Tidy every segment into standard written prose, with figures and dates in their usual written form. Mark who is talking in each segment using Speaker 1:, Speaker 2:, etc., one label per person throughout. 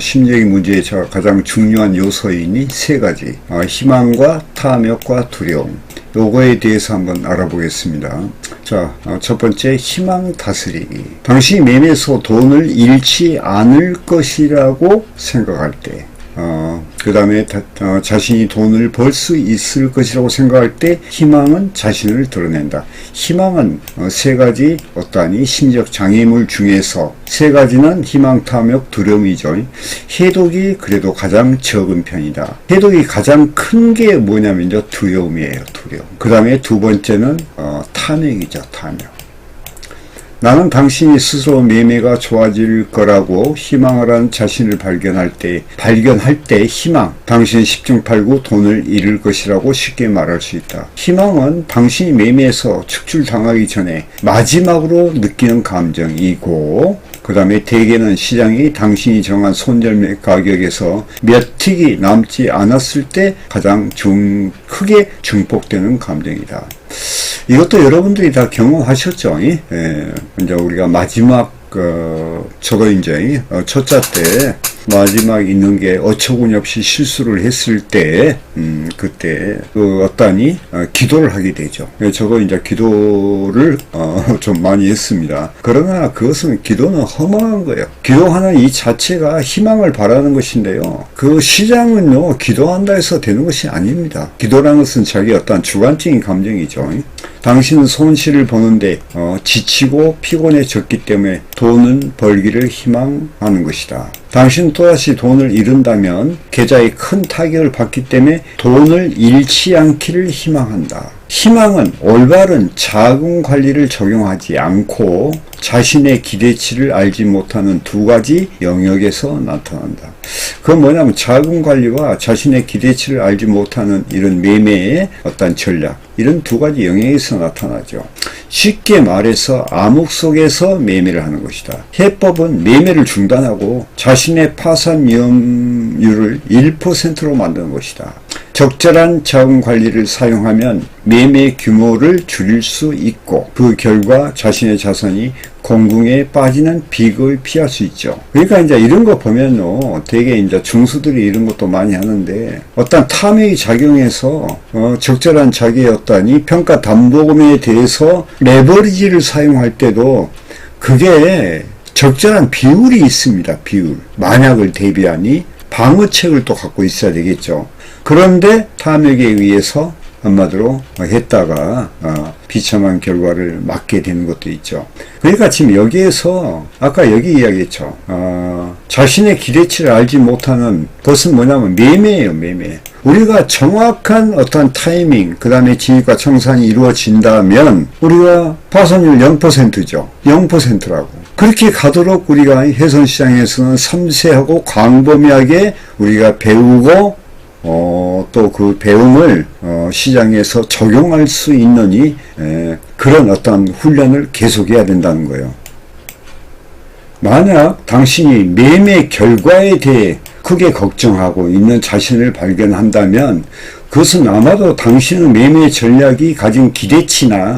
Speaker 1: 심리적인 문제의 가장 중요한 요소이니 세 가지. 희망과 탐욕과 두려움. 요거에 대해서 한번 알아보겠습니다. 자, 첫 번째, 희망 다스리기. 당신이 매매에서 돈을 잃지 않을 것이라고 생각할 때, 그 다음에 자신이 돈을 벌 수 있을 것이라고 생각할 때 희망은 자신을 드러낸다. 희망은 세 가지 어떠하니 심리적 장애물 중에서 세 가지는 희망, 탐욕, 두려움이죠. 해독이 그래도 가장 적은 편이다. 해독이 가장 큰 게 뭐냐면요, 두려움이에요. 두려움. 그 다음에 두 번째는 탐욕이죠. 탐욕. 나는 당신이 스스로 매매가 좋아질 거라고 희망을 한 자신을 발견할 때 희망, 당신이 10중 8구 돈을 잃을 것이라고 쉽게 말할 수 있다. 희망은 당신이 매매에서 축출당하기 전에 마지막으로 느끼는 감정이고, 그 다음에 대개는 시장이 당신이 정한 손절매 가격에서 몇 틱이 남지 않았을 때 가장 크게 증폭되는 감정이다. 이것도 여러분들이 다 경험하셨죠? 이제 우리가 마지막, 저도 이제, 첫자 때, 마지막 있는 게 어처구니없이 실수를 했을 때, 그때, 어떠하니, 기도를 하게 되죠. 저도 이제 기도를, 좀 많이 했습니다. 그러나 그것은 기도는 허망한 거예요. 기도하는 이 자체가 희망을 바라는 것인데요. 그 시장은요, 기도한다 해서 되는 것이 아닙니다. 기도라는 것은 자기 어떠한 주관적인 감정이죠. 당신은 손실을 보는데 지치고 피곤해졌기 때문에 돈은 벌기를 희망하는 것이다. 당신은 또다시 돈을 잃은다면 계좌에 큰 타격을 받기 때문에 돈을 잃지 않기를 희망한다. 희망은 올바른 자금 관리를 적용하지 않고 자신의 기대치를 알지 못하는 두 가지 영역에서 나타난다. 그건 뭐냐면 자금 관리와 자신의 기대치를 알지 못하는 이런 매매의 어떤 전략, 이런 두 가지 영역에서 나타나죠. 쉽게 말해서 암흑 속에서 매매를 하는 것이다. 해법은 매매를 중단하고 자신의 파산 위험률을 1%로 만드는 것이다. 적절한 자금 관리를 사용하면 매매 규모를 줄일 수 있고 그 결과 자신의 자산이 공궁에 빠지는 비극을 피할 수 있죠. 그러니까 이제 이런 거 보면요, 되게 이제 중수들이 이런 것도 많이 하는데 어떤 탐욕이 작용해서 적절한 자기의 어떤 평가 담보금에 대해서 레버리지를 사용할 때도 그게 적절한 비율이 있습니다. 비율. 만약을 대비하니 방어책을 또 갖고 있어야 되겠죠. 그런데 탐욕에 의해서 한마디로 했다가 비참한 결과를 맞게 되는 것도 있죠. 그러니까 지금 여기에서 아까 여기 이야기했죠. 자신의 기대치를 알지 못하는 것은 뭐냐면 매매예요. 매매. 우리가 정확한 어떤 타이밍, 그 다음에 진입과 청산이 이루어진다면 우리가 파산율 0%죠. 0%라고. 그렇게 가도록 우리가 해선시장에서는 섬세하고 광범위하게 우리가 배우고 또 그 배움을 시장에서 적용할 수 있는 그런 어떤 훈련을 계속해야 된다는 거예요. 만약 당신이 매매 결과에 대해 크게 걱정하고 있는 자신을 발견한다면 그것은 아마도 당신의 매매 전략이 가진 기대치나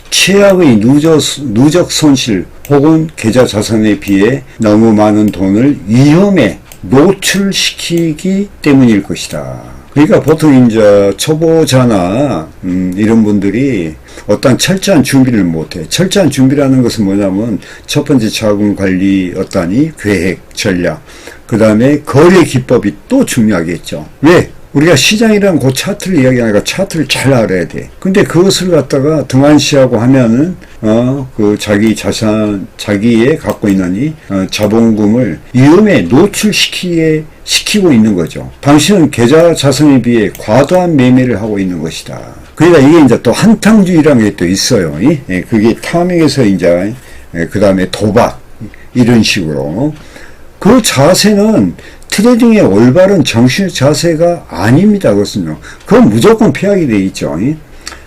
Speaker 1: 최악의 누적 손실 혹은 계좌 자산에 비해 너무 많은 돈을 위험에 노출시키기 때문일 것이다. 그러니까 보통 이제 초보자나 이런 분들이 어떤 철저한 준비를 못해. 철저한 준비라는 것은 뭐냐면 첫 번째 자금 관리 어떠하니 계획, 전략, 그 다음에 거래 기법이 또 중요하겠죠. 왜? 우리가 시장이라는 그 차트를 이야기하니까 차트를 잘 알아야 돼. 근데 그것을 갖다가 등한시하고 하면은, 그 자기 자산, 자기의 갖고 있는 이, 자본금을 위험에 노출시키고 있는 거죠. 당신은 계좌 자산에 비해 과도한 매매를 하고 있는 것이다. 그러니까 이게 이제 또 한탕주의라는 게 또 있어요. 그게 탐욕에서 이제, 그 다음에 도박, 이런 식으로. 그 자세는 트레이딩의 올바른 정신의 자세가 아닙니다. 그것은요. 그건 무조건 피하게 돼 있죠.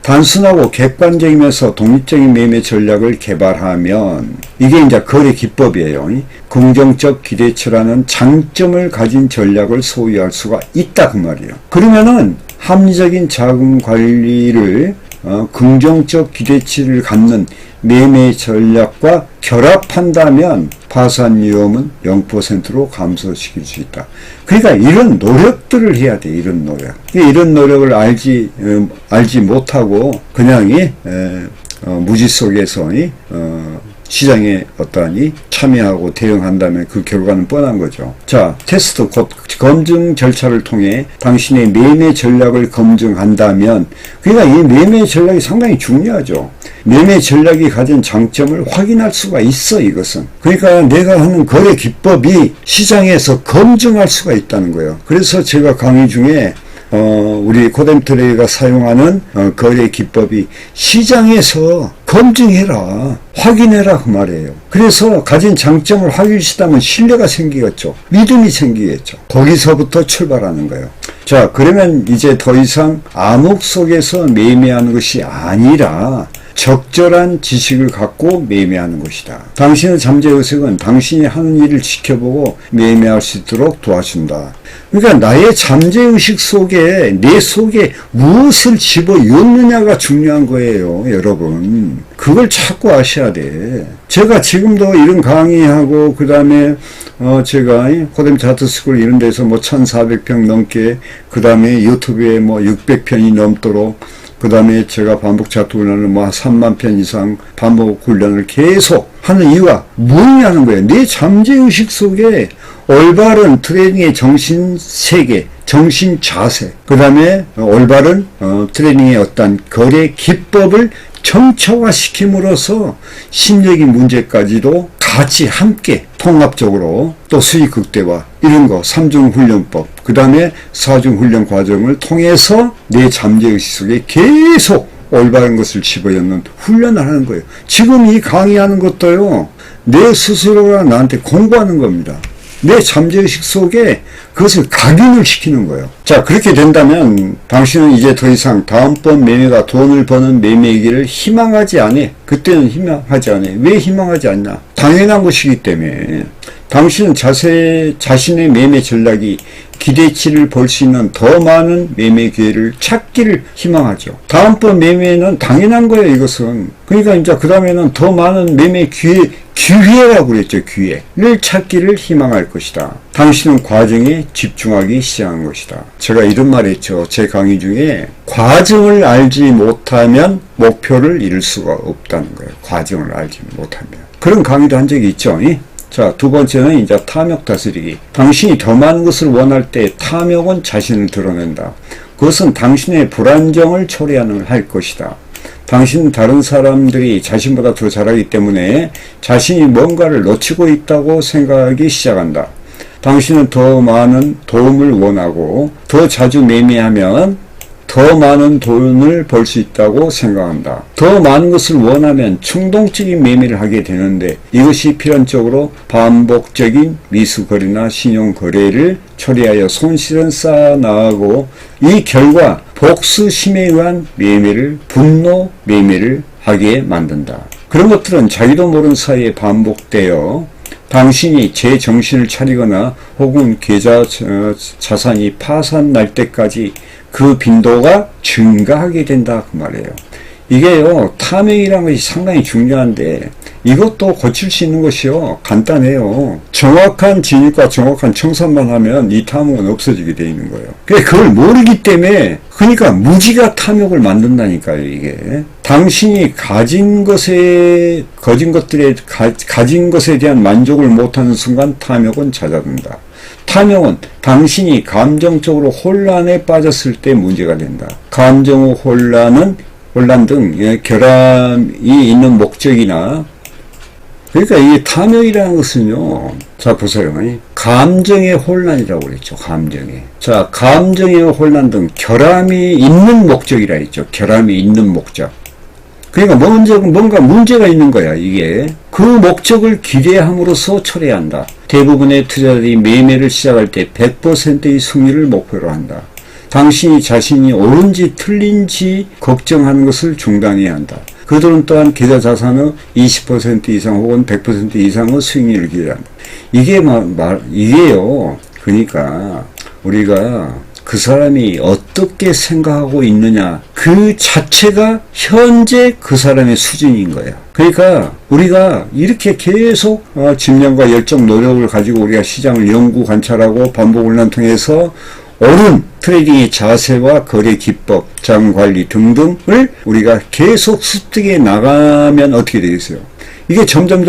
Speaker 1: 단순하고 객관적이면서 독립적인 매매 전략을 개발하면 이게 이제 거래 기법이에요. 긍정적 기대치라는 장점을 가진 전략을 소유할 수가 있다 그 말이에요. 그러면은 합리적인 자금 관리를 긍정적 기대치를 갖는 매매 전략과 결합한다면 파산 위험은 0%로 감소시킬 수 있다. 그러니까 이런 노력들을 해야 돼. 이런 노력. 이런 노력을 알지 못하고 그냥 무지 속에서 시장에 어떠하니 참여하고 대응한다면 그 결과는 뻔한 거죠. 자, 테스트 곧 검증 절차를 통해 당신의 매매 전략을 검증한다면, 그러니까 이 매매 전략이 상당히 중요하죠. 매매 전략이 가진 장점을 확인할 수가 있어. 이것은 그러니까 내가 하는 거래 기법이 시장에서 검증할 수가 있다는 거예요. 그래서 제가 강의 중에 우리 고뎀트레이가 사용하는 거래 기법이 시장에서 검증해라, 확인해라 그 말이에요. 그래서 가진 장점을 확인시다면 신뢰가 생기겠죠. 믿음이 생기겠죠. 거기서부터 출발하는 거예요. 자, 그러면 이제 더 이상 암흑 속에서 매매하는 것이 아니라 적절한 지식을 갖고 매매하는 것이다. 당신의 잠재의식은 당신이 하는 일을 지켜보고 매매할 수 있도록 도와준다. 그러니까 나의 잠재의식 속에, 내 속에 무엇을 집어넣느냐가 중요한 거예요, 여러분. 그걸 자꾸 아셔야 돼. 제가 지금도 이런 강의하고, 그 다음에 제가 고뎀 하트스쿨 이런 데서 1400평 넘게, 그 다음에 유튜브에 600편이 넘도록, 그 다음에 제가 반복 차트 훈련을 3만 편 이상 반복 훈련을 계속 하는 이유가 뭐냐는 거예요. 내 잠재의식 속에 올바른 트레이닝의 정신 세계, 정신 자세, 그 다음에 올바른 트레이닝의 어떤 거래 기법을 정처화시킴으로써 심리적인 문제까지도 같이 함께 통합적으로 또 수익 극대화 이런 거 3중 훈련법 그 다음에 4중 훈련 과정을 통해서 내 잠재의식 속에 계속 올바른 것을 집어넣는 훈련을 하는 거예요. 지금 이 강의하는 것도요, 내 스스로가 나한테 공부하는 겁니다. 내 잠재의식 속에 그것을 각인을 시키는 거예요. 자, 그렇게 된다면 당신은 이제 더 이상 다음번 매매가 돈을 버는 매매이기를 희망하지 않아. 그때는 희망하지 않아. 왜 희망하지 않나? 당연한 것이기 때문에. 당신은 자신의 매매 전략이 기대치를 볼 수 있는 더 많은 매매 기회를 찾기를 희망하죠. 다음번 매매는 당연한 거예요, 이것은. 그러니까 이제 그 다음에는 더 많은 매매 기회라고 그랬죠, 기회를 찾기를 희망할 것이다. 당신은 과정에 집중하기 시작한 것이다. 제가 이런 말 했죠. 제 강의 중에 과정을 알지 못하면 목표를 이룰 수가 없다는 거예요. 과정을 알지 못하면. 그런 강의도 한 적이 있죠. 자, 두 번째는 이제 탐욕 다스리기. 당신이 더 많은 것을 원할 때 탐욕은 자신을 드러낸다. 그것은 당신의 불안정을 할 것이다. 당신은 다른 사람들이 자신보다 더 잘하기 때문에 자신이 뭔가를 놓치고 있다고 생각하기 시작한다. 당신은 더 많은 도움을 원하고 더 자주 매매하면 더 많은 돈을 벌 수 있다고 생각한다. 더 많은 것을 원하면 충동적인 매매를 하게 되는데 이것이 필연적으로 반복적인 미수거래나 신용거래를 처리하여 손실은 쌓아나가고 이 결과 복수심에 의한 분노 매매를 하게 만든다. 그런 것들은 자기도 모르는 사이에 반복되어 당신이 제정신을 차리거나 혹은 계좌 자산이 파산 날 때까지 그 빈도가 증가하게 된다 그 말이에요. 이게요, 탐욕이라는 것이 상당히 중요한데 이것도 고칠 수 있는 것이요, 간단해요. 정확한 진입과 정확한 청산만 하면 이 탐욕은 없어지게 돼 있는 거예요. 그걸 모르기 때문에, 그러니까 무지가 탐욕을 만든다니까요. 이게 당신이 가진 것에 대한 만족을 못하는 순간 탐욕은 잦아든다. 탐욕은 당신이 감정적으로 혼란에 빠졌을 때 문제가 된다. 감정 혼란 등 결함이 있는 목적이나, 그러니까 이 탐욕이라는 것은요, 자 보세요. 감정의 혼란이라고 그랬죠. 자, 감정의 혼란 등 결함이 있는 목적이라 했죠. 결함이 있는 목적. 그러니까 뭔가 문제가 있는 거야, 이게. 그 목적을 기대함으로써 처리한다. 대부분의 투자자들이 매매를 시작할 때 100%의 승리를 목표로 한다. 당신이 자신이 옳은지 틀린지 걱정하는 것을 중단해야 한다. 그들은 또한 계좌 자산의 20% 이상 혹은 100% 이상의 수익률을 기대한다. 이게요. 그러니까 우리가 그 사람이 어떻게 생각하고 있느냐, 그 자체가 현재 그 사람의 수준인 거예요. 그러니까 우리가 이렇게 계속 집념과 열정, 노력을 가지고 우리가 시장을 연구, 관찰하고 반복 훈련 통해서 옳은 트레이딩의 자세와 거래 기법, 자금 관리 등등을 우리가 계속 습득해 나가면 어떻게 되겠어요? 이게 점점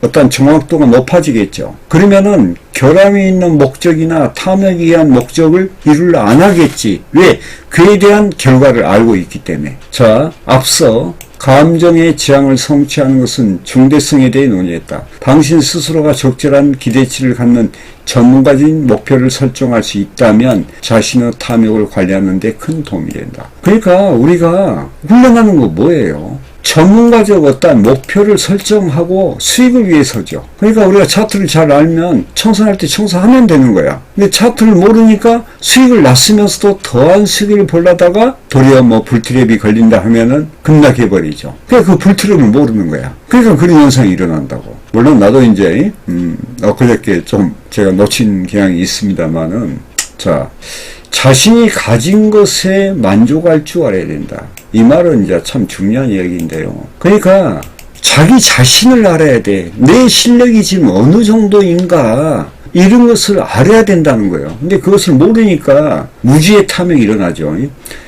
Speaker 1: 어떤 정확도가 높아지겠죠. 그러면은 결함이 있는 목적이나 탐욕에 의한 목적을 이루려 안 하겠지. 왜? 그에 대한 결과를 알고 있기 때문에. 자, 앞서 감정의 지향을 성취하는 것은 중대성에 대해 논의했다. 당신 스스로가 적절한 기대치를 갖는 전문가적인 목표를 설정할 수 있다면 자신의 탐욕을 관리하는 데 큰 도움이 된다. 그러니까 우리가 훈련하는 거 뭐예요? 전문가적 어떤 목표를 설정하고 수익을 위해서죠. 그러니까 우리가 차트를 잘 알면 청산할 때 청산하면 되는 거야. 근데 차트를 모르니까 수익을 났으면서도 더한 수익을 보려다가 도리어 뭐 불트랩이 걸린다 하면은 급락해버리죠. 그러니까 그 불트랩을 모르는 거야. 그러니까 그런 현상이 일어난다고. 물론 나도 이제 엊그저께 좀 제가 놓친 경향이 있습니다만은, 자, 자신이 가진 것에 만족할 줄 알아야 된다. 이 말은 이제 참 중요한 이야기인데요. 그러니까 자기 자신을 알아야 돼. 내 실력이 지금 어느 정도인가, 이런 것을 알아야 된다는 거예요. 근데 그것을 모르니까 무지의 탐욕이 일어나죠.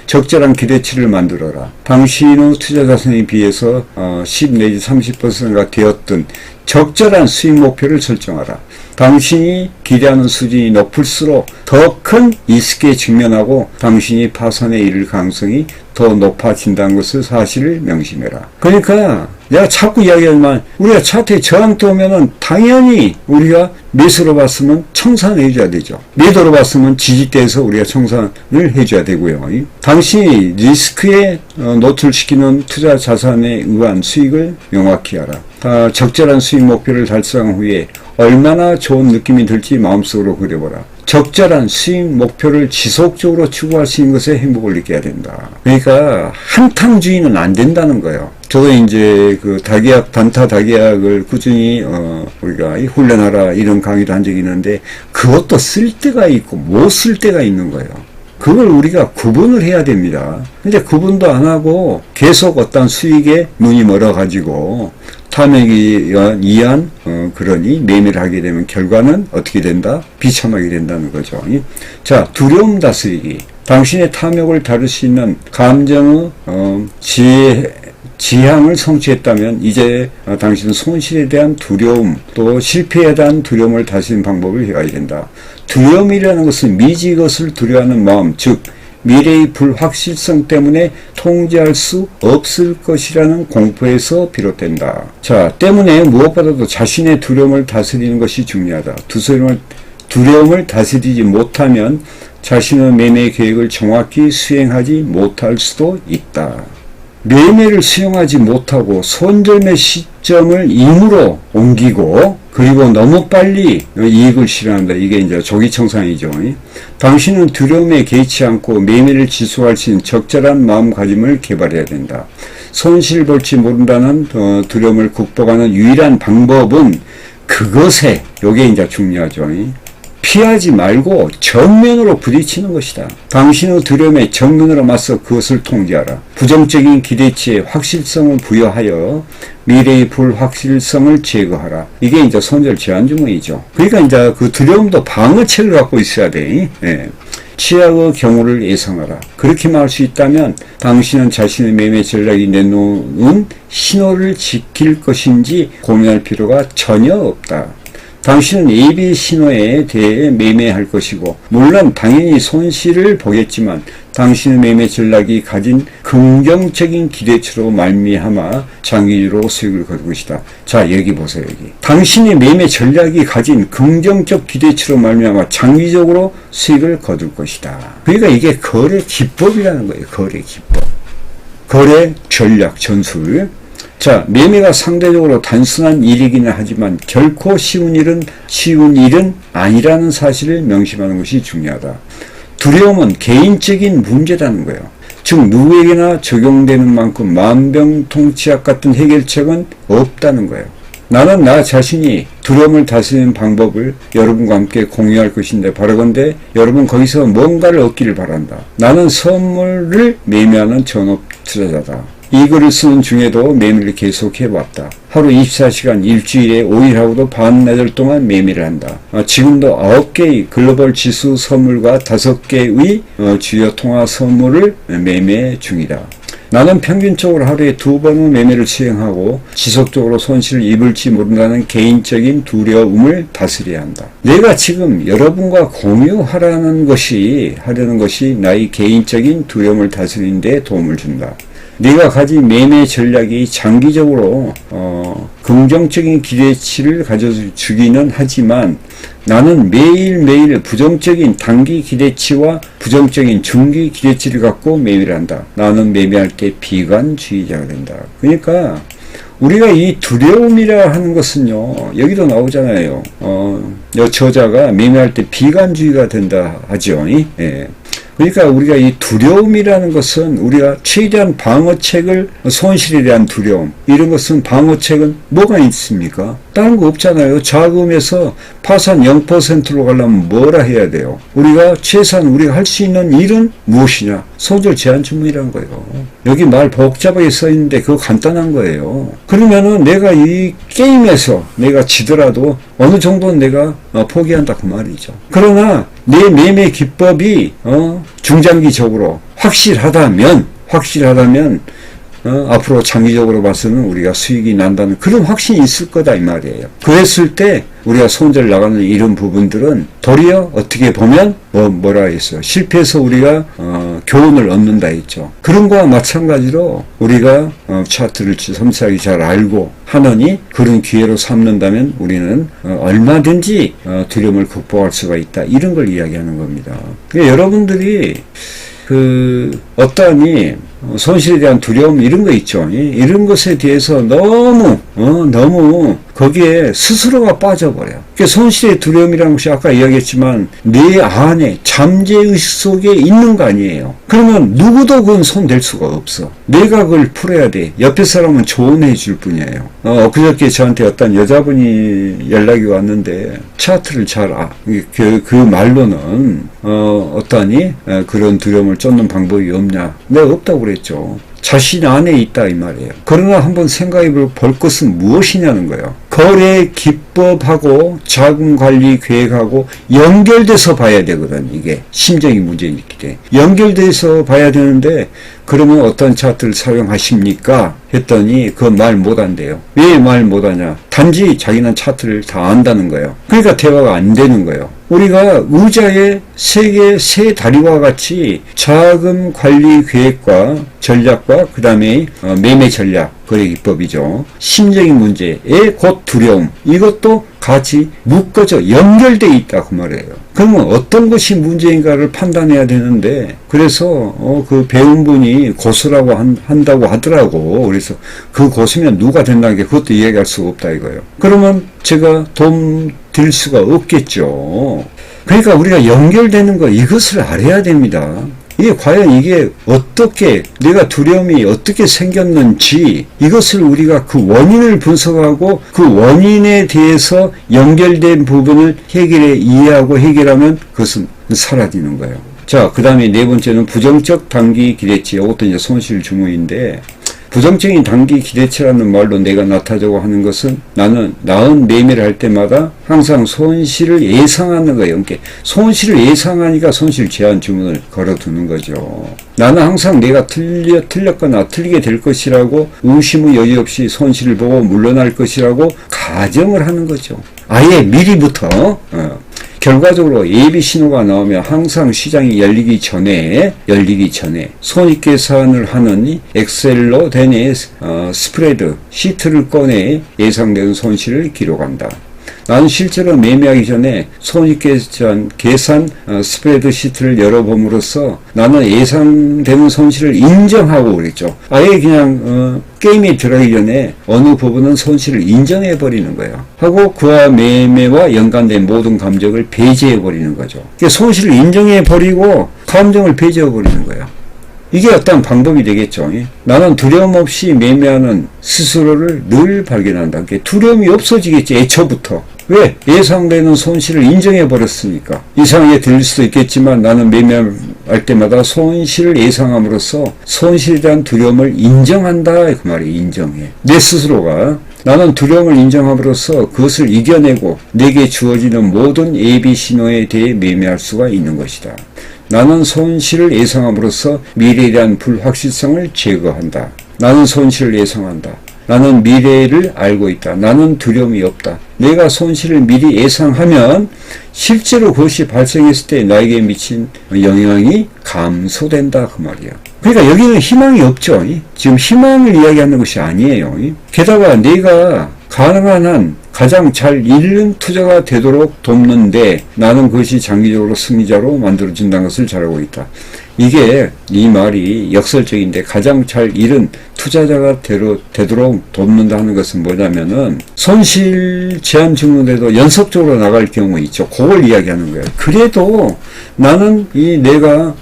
Speaker 1: 적절한 기대치를 만들어라. 당신의 투자 자산에 비해서 10 내지 30%가 되었던 적절한 수익 목표를 설정하라. 당신이 기대하는 수준이 높을수록 더 큰 리스크에 직면하고 당신이 파산에 이를 가능성이 더 높아진다는 것을 사실을 명심해라. 그러니까 내가 자꾸 이야기하지만 우리가 차트에 저항대 오면은 당연히 우리가 매수로 봤으면 청산해 줘야 되죠. 매도로 봤으면 지지대에서 우리가 청산을 해줘야 되고요. 당신이 리스크에 노출시키는 투자 자산에 의한 수익을 명확히 하라. 적절한 수익 목표를 달성 후에 얼마나 좋은 느낌이 들지 마음속으로 그려보라. 적절한 수익 목표를 지속적으로 추구할 수 있는 것에 행복을 느껴야 된다. 그러니까 한탕주의는 안 된다는 거예요. 저도 이제 그 다계약, 단타 다계약을 꾸준히 우리가 훈련하라 이런 강의도 한 적이 있는데, 그것도 쓸 때가 있고 못 쓸 때가 있는 거예요. 그걸 우리가 구분을 해야 됩니다. 근데 구분도 안 하고 계속 어떤 수익에 눈이 멀어가지고 탐욕이 이한 그러니 매매를 하게 되면 결과는 어떻게 된다? 비참하게 된다는 거죠. 자, 두려움 다스리기. 당신의 탐욕을 다룰 수 있는 감정의 지향을 성취했다면 이제 당신은 손실에 대한 두려움, 또 실패에 대한 두려움을 다스리는 방법을 해야 된다. 두려움이라는 것은 미지 것을 두려워하는 마음, 즉 미래의 불확실성 때문에 통제할 수 없을 것이라는 공포에서 비롯된다. 자, 때문에 무엇보다도 자신의 두려움을 다스리는 것이 중요하다. 두려움을 다스리지 못하면 자신의 매매 계획을 정확히 수행하지 못할 수도 있다. 매매를 수행하지 못하고 손절매 시점을 임으로 옮기고 그리고 너무 빨리 이익을 실현한다. 이게 이제 조기청산이죠. 당신은 두려움에 개의치 않고 매매를 지속할 수 있는 적절한 마음가짐을 개발해야 된다. 손실 볼지 모른다는 두려움을 극복하는 유일한 방법은 그것에, 요게 이제 중요하죠. 피하지 말고 정면으로 부딪히는 것이다. 당신의 두려움에 정면으로 맞서 그것을 통제하라. 부정적인 기대치에 확실성을 부여하여 미래의 불확실성을 제거하라. 이게 이제 손절 제한주문이죠. 그러니까 이제 그 두려움도 방어책을 갖고 있어야 돼. 예. 취약의 경우를 예상하라. 그렇게만 할 수 있다면 당신은 자신의 매매 전략이 내놓은 신호를 지킬 것인지 고민할 필요가 전혀 없다. 당신은 예비 신호에 대해 매매할 것이고, 물론 당연히 손실을 보겠지만 당신의 매매 전략이 가진 긍정적인 기대치로 말미암아 장기적으로 수익을 거둘 것이다. 자, 여기 보세요. 여기 당신의 매매 전략이 가진 긍정적 기대치로 말미암아 장기적으로 수익을 거둘 것이다. 그러니까 이게 거래 기법이라는 거예요. 거래 기법, 거래 전략, 전술. 자, 매매가 상대적으로 단순한 일이기는 하지만 결코 쉬운 일은 아니라는 사실을 명심하는 것이 중요하다. 두려움은 개인적인 문제라는 거예요. 즉 누구에게나 적용되는 만큼 만병통치약 같은 해결책은 없다는 거예요. 나는 나 자신이 두려움을 다스리는 방법을 여러분과 함께 공유할 것인데, 바라건대 여러분 거기서 뭔가를 얻기를 바란다. 나는 선물을 매매하는 전업 투자자다. 이 글을 쓰는 중에도 매매를 계속 해왔다. 하루 24시간 일주일에 5일하고도 반나절 동안 매매를 한다. 지금도 9개의 글로벌 지수 선물과 5개의 주요 통화 선물을 매매 중이다. 나는 평균적으로 하루에 2번의 매매를 수행하고 지속적으로 손실을 입을지 모른다는 개인적인 두려움을 다스려야 한다. 내가 지금 여러분과 공유하려는 것이 나의 개인적인 두려움을 다스리는 데 도움을 준다. 네가 가진 매매 전략이 장기적으로 긍정적인 기대치를 가져주기는 하지만 나는 매일매일 부정적인 단기 기대치와 부정적인 중기 기대치를 갖고 매매를 한다. 나는 매매할 때 비관주의자가 된다. 그러니까 우리가 이 두려움이라 하는 것은요, 여기도 나오잖아요. 저자가 매매할 때 비관주의가 된다 하죠. 예. 그러니까 우리가 이 두려움이라는 것은 우리가 최대한 방어책을, 손실에 대한 두려움, 이런 것은 방어책은 뭐가 있습니까? 다른 거 없잖아요. 자금에서 파산 0%로 가려면 뭐라 해야 돼요? 우리가 최소한 우리가 할 수 있는 일은 무엇이냐? 손절 제한 주문이라는 거예요. 여기 말 복잡하게 써 있는데 그거 간단한 거예요. 그러면은 내가 이 게임에서 내가 지더라도 어느 정도는 내가 포기한다 그 말이죠. 그러나 내 매매 기법이 중장기적으로 확실하다면 앞으로 장기적으로 봐서는 우리가 수익이 난다는 그런 확신이 있을 거다 이 말이에요. 그랬을 때 우리가 손절 나가는 이런 부분들은 도리어 어떻게 보면 뭐라 했어요. 실패해서 우리가 교훈을 얻는다 했죠. 그런 거와 마찬가지로 우리가 차트를 섬세하게 잘 알고 하느니 그런 기회로 삼는다면 우리는 얼마든지 두려움을 극복할 수가 있다. 이런 걸 이야기하는 겁니다. 그러니까 여러분들이 어떠하니 손실에 대한 두려움 이런 거 있죠. 이런 것에 대해서 너무 거기에 스스로가 빠져버려요. 그러니까 손실의 두려움이라는 것이 아까 이야기했지만 내 안에 잠재의식 속에 있는 거 아니에요. 그러면 누구도 그건 손댈 수가 없어. 내가 그걸 풀어야 돼. 옆에 사람은 조언해 줄 뿐이에요. 그저께 저한테 어떤 여자분이 연락이 왔는데 차트를 그 말로는 어떠하니 그런 두려움을 쫓는 방법이 없냐. 내가 없다고 그랬죠. 자신 안에 있다 이 말이에요. 그러나 한번 생각해 볼 것은 무엇이냐는 거예요. 거래 기법하고 자금 관리 계획하고 연결돼서 봐야 되거든. 이게 심적인 문제이기 때문에 연결돼서 봐야 되는데 그러면 어떤 차트를 사용하십니까? 했더니 그 말 못한대요. 왜 말 못하냐? 단지 자기는 차트를 다 안다는 거예요. 그러니까 대화가 안 되는 거예요. 우리가 의자의 세 다리와 같이 자금 관리 계획과 전략과 그 다음에 매매 전략, 거래 기법이죠. 심적인 문제에 곧 두려움, 이것도 같이 묶어져 연결되어 있다 그 말이에요. 그러면 어떤 것이 문제인가를 판단해야 되는데 그래서 그 배운 분이 고수라고 한다고 하더라고. 그래서 그 고수면 누가 된다는 게 그것도 이야기할 수가 없다 이거예요. 그러면 제가 도움 드릴 수가 없겠죠. 그러니까 우리가 연결되는 거 이것을 알아야 됩니다. 이게 과연 이게 어떻게 내가 두려움이 어떻게 생겼는지 이것을 우리가 그 원인을 분석하고 그 원인에 대해서 연결된 부분을 이해하고 해결하면 그것은 사라지는 거예요. 자, 그 다음에 네 번째는 부정적 단기 기대치. 이것도 이제 손실 주문인데 부정적인 단기 기대치라는 말로 내가 나타내고 하는 것은 나는 나은 매매를 할 때마다 항상 손실을 예상하는 거예요. 그러니까 손실을 예상하니까 손실 제한 주문을 걸어두는 거죠. 나는 항상 내가 틀렸거나 틀리게 될 것이라고 의심의 여지 없이 손실을 보고 물러날 것이라고 가정을 하는 거죠. 아예 미리부터 결과적으로 예비 신호가 나오면 항상 시장이 열리기 전에 손익계산을 하는 엑셀로 된 스프레드 시트를 꺼내 예상되는 손실을 기록한다. 나는 실제로 매매하기 전에 손익계산 스프레드 시트를 열어봄으로써 나는 예상되는 손실을 인정하고 그랬죠. 아예 그냥 게임에 들어가기 전에 어느 부분은 손실을 인정해버리는 거예요. 하고 그와 매매와 연관된 모든 감정을 배제해버리는 거죠. 그러니까 손실을 인정해버리고 감정을 배제해버리는 거예요. 이게 어떤 방법이 되겠죠. 나는 두려움 없이 매매하는 스스로를 늘 발견한다. 두려움이 없어지겠지, 애초부터. 왜? 예상되는 손실을 인정해버렸으니까. 이상하게 들릴 수도 있겠지만 나는 매매할 때마다 손실을 예상함으로써 손실에 대한 두려움을 인정한다. 그 말이에요. 인정해. 내 스스로가 나는 두려움을 인정함으로써 그것을 이겨내고 내게 주어지는 모든 예비 신호에 대해 매매할 수가 있는 것이다. 나는 손실을 예상함으로써 미래에 대한 불확실성을 제거한다. 나는 손실을 예상한다. 나는 미래를 알고 있다. 나는 두려움이 없다. 내가 손실을 미리 예상하면 실제로 그것이 발생했을 때 나에게 미친 영향이 감소된다. 그 말이야. 그러니까 여기는 희망이 없죠. 지금 희망을 이야기하는 것이 아니에요. 게다가 내가 가능한 한 가장 잘 잃는 투자가 되도록 돕는데 나는 그것이 장기적으로 승리자로 만들어진다는 것을 잘 알고 있다. 이게 이 말이 역설적인데 가장 잘 잃은 투자자가 되도록 돕는다 하는 것은 뭐냐면은 손실 제한 증후인데도 연속적으로 나갈 경우 있죠. 그걸 이야기하는 거예요. 그래도 나는 이 내가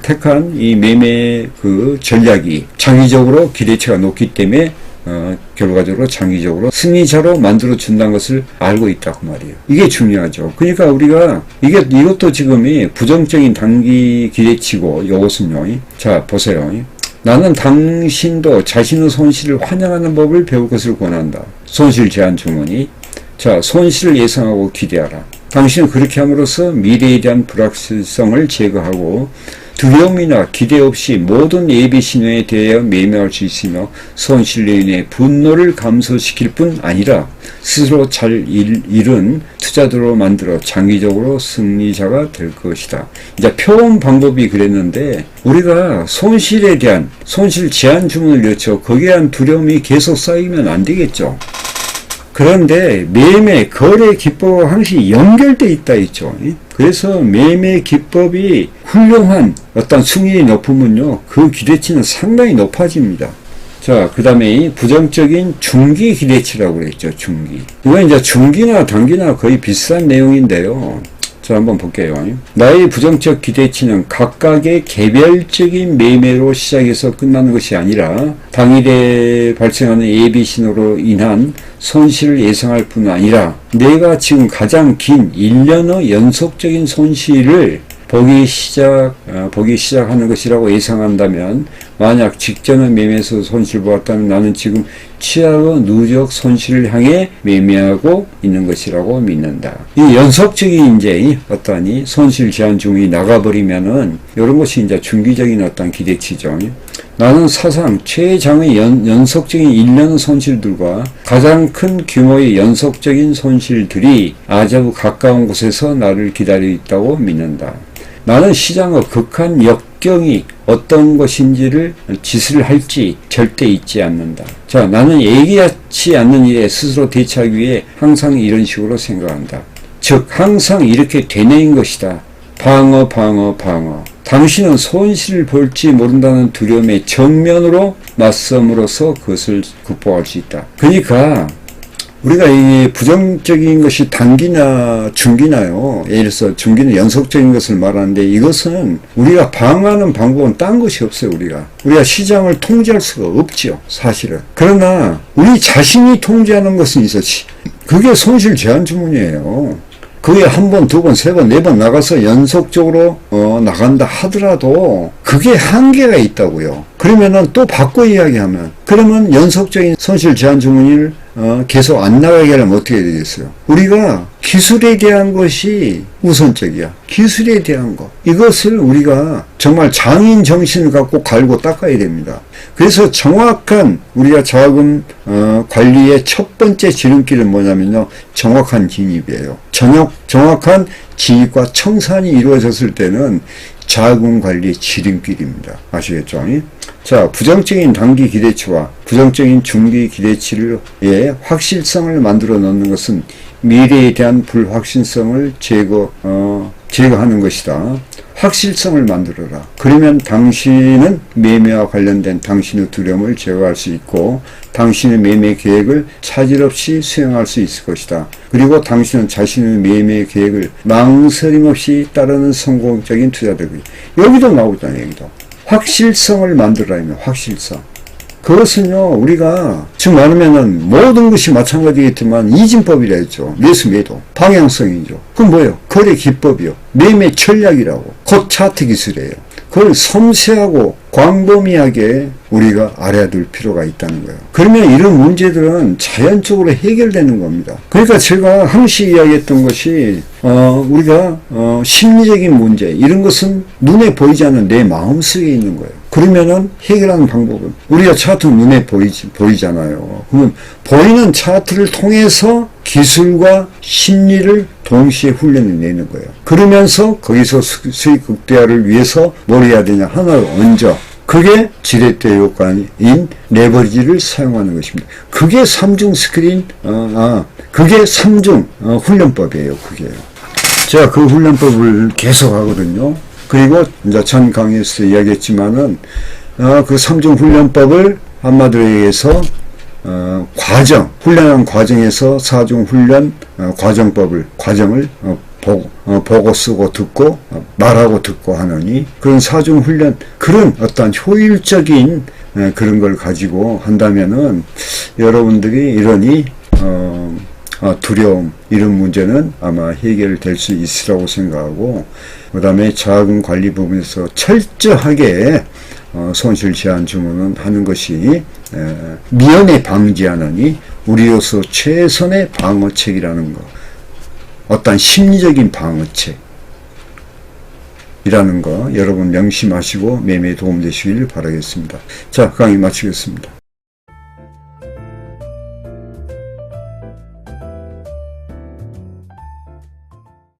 Speaker 1: 택한 이 매매 그 전략이 장기적으로 기대치가 높기 때문에 결과적으로 장기적으로 승리자로 만들어 준다는 것을 알고 있다 그 말이에요. 이게 중요하죠. 그러니까 우리가 이것도 지금이 부정적인 단기 기대치고 이것은요. 자 보세요. 나는 당신도 자신의 손실을 환영하는 법을 배울 것을 권한다. 손실 제한 주문이 자 손실을 예상하고 기대하라. 당신은 그렇게 함으로써 미래에 대한 불확실성을 제거하고 두려움이나 기대 없이 모든 예비 신호에 대하여 매매할 수 있으며 손실로 인해 분노를 감소시킬 뿐 아니라 스스로 잘 잃은 투자들로 만들어 장기적으로 승리자가 될 것이다. 이제 표현 방법이 그랬는데 우리가 손실에 대한 손실 제한 주문을 넣죠. 거기에 대한 두려움이 계속 쌓이면 안 되겠죠. 그런데 매매, 거래 기법과 항상 연결되어 있다 있죠. 그래서 매매 기법이 훌륭한 어떤 승률이 높으면요. 그 기대치는 상당히 높아집니다. 자, 그 다음에 부정적인 중기 기대치라고 그랬죠. 중기. 이건 이제 중기나 단기나 거의 비슷한 내용인데요. 자, 한번 볼게요. 나의 부정적 기대치는 각각의 개별적인 매매로 시작해서 끝나는 것이 아니라 당일에 발생하는 예비 신호로 인한 손실을 예상할 뿐 아니라 내가 지금 가장 긴 1년의 연속적인 손실을 보기 시작하는 것이라고 예상한다면 만약 직전의 매매에서 손실을 보았다면 나는 지금 최악의 누적 손실을 향해 매매하고 있는 것이라고 믿는다. 이 연속적인 이제 어떠하니 손실 제한 중이 나가버리면은 이런 것이 이제 중기적인 어떤 기대치죠. 나는 사상 최장의 연속적인 1년 손실들과 가장 큰 규모의 연속적인 손실들이 아주 가까운 곳에서 나를 기다리고 있다고 믿는다. 나는 시장의 극한 역경이 어떤 것인지를 짓을 할지 절대 잊지 않는다. 자, 나는 예기치 않는 일에 스스로 대처하기 위해 항상 이런 식으로 생각한다. 즉 항상 이렇게 되뇌인 것이다. 방어. 당신은 손실을 볼지 모른다는 두려움에 정면으로 맞섬으로써 그것을 극복할 수 있다. 그러니까 우리가 이 부정적인 것이 단기나 중기나요. 예를 들어서 중기는 연속적인 것을 말하는데 이것은 우리가 방어하는 방법은 딴 것이 없어요. 우리가 시장을 통제할 수가 없죠. 사실은. 그러나 우리 자신이 통제하는 것은 있었지. 그게 손실 제한 주문이에요. 그게 한 번, 두 번, 세 번, 네 번 나가서 연속적으로 나간다 하더라도 그게 한계가 있다고요. 그러면은 또 바꿔 이야기하면 그러면 연속적인 손실 제한 주문을 계속 안 나가게 하려면 어떻게 되겠어요? 우리가 기술에 대한 것이 우선적이야. 기술에 대한 것. 이것을 우리가 정말 장인 정신을 갖고 갈고 닦아야 됩니다. 그래서 정확한 우리가 자금 관리의 첫 번째 지름길은 뭐냐면요. 정확한 진입이에요. 정확한 진입과 청산이 이루어졌을 때는 자금 관리 지름길입니다. 아시겠죠? 자, 부정적인 단기 기대치와 부정적인 중기 기대치의 확실성을 만들어 놓는 것은 미래에 대한 불확실성을 제거하는 것이다. 확실성을 만들어라. 그러면 당신은 매매와 관련된 당신의 두려움을 제거할 수 있고 당신의 매매 계획을 차질 없이 수행할 수 있을 것이다. 그리고 당신은 자신의 매매 계획을 망설임 없이 따르는 성공적인 투자들이 여기도 나오잖아요. 여기도. 확실성을 만들어야합니다. 확실성. 그것은요, 우리가 지금 말하면은 모든 것이 마찬가지겠지만 이진법이라 했죠. 매수 매도 방향성이죠. 그건 뭐예요? 거래 기법이요. 매매 전략이라고. 곧 차트 기술이에요. 그걸 섬세하고 광범위하게 우리가 알아야 될 필요가 있다는 거예요. 그러면 이런 문제들은 자연적으로 해결되는 겁니다. 그러니까 제가 항시 이야기했던 것이 우리가 심리적인 문제 이런 것은 눈에 보이지 않는 내 마음속에 있는 거예요. 그러면은 해결하는 방법은 우리가 차트 눈에 보이잖아요. 그러면 보이는 차트를 통해서 기술과 심리를 동시에 훈련을 내는 거예요. 그러면서 거기서 수익 극대화를 위해서 뭘 해야 되냐 하나를 얹어. 그게 지렛대 효과인 레버리지를 사용하는 것입니다. 그게 3중 스크린, 그게 3중 훈련법이에요. 그게. 제가 그 훈련법을 계속 하거든요. 그리고 이제 전 강의에서 이야기했지만은 그 3중 훈련법을 한마디로 얘기해서 훈련한 과정에서 4중 훈련 과정을 보고 쓰고 듣고 말하고 듣고 하느니 그런 4중 훈련 그런 어떤 효율적인 그런 걸 가지고 한다면은 여러분들이 이러니 두려움 이런 문제는 아마 해결될 수 있으라고 생각하고 그 다음에 자금 관리 부분에서 철저하게 손실 제한 주문은 하는 것이 미연에 방지하느니 우리로서 최선의 방어책이라는 것 어떤 심리적인 방어책이라는 거 여러분 명심하시고 매매에 도움되시길 바라겠습니다. 자, 강의 마치겠습니다.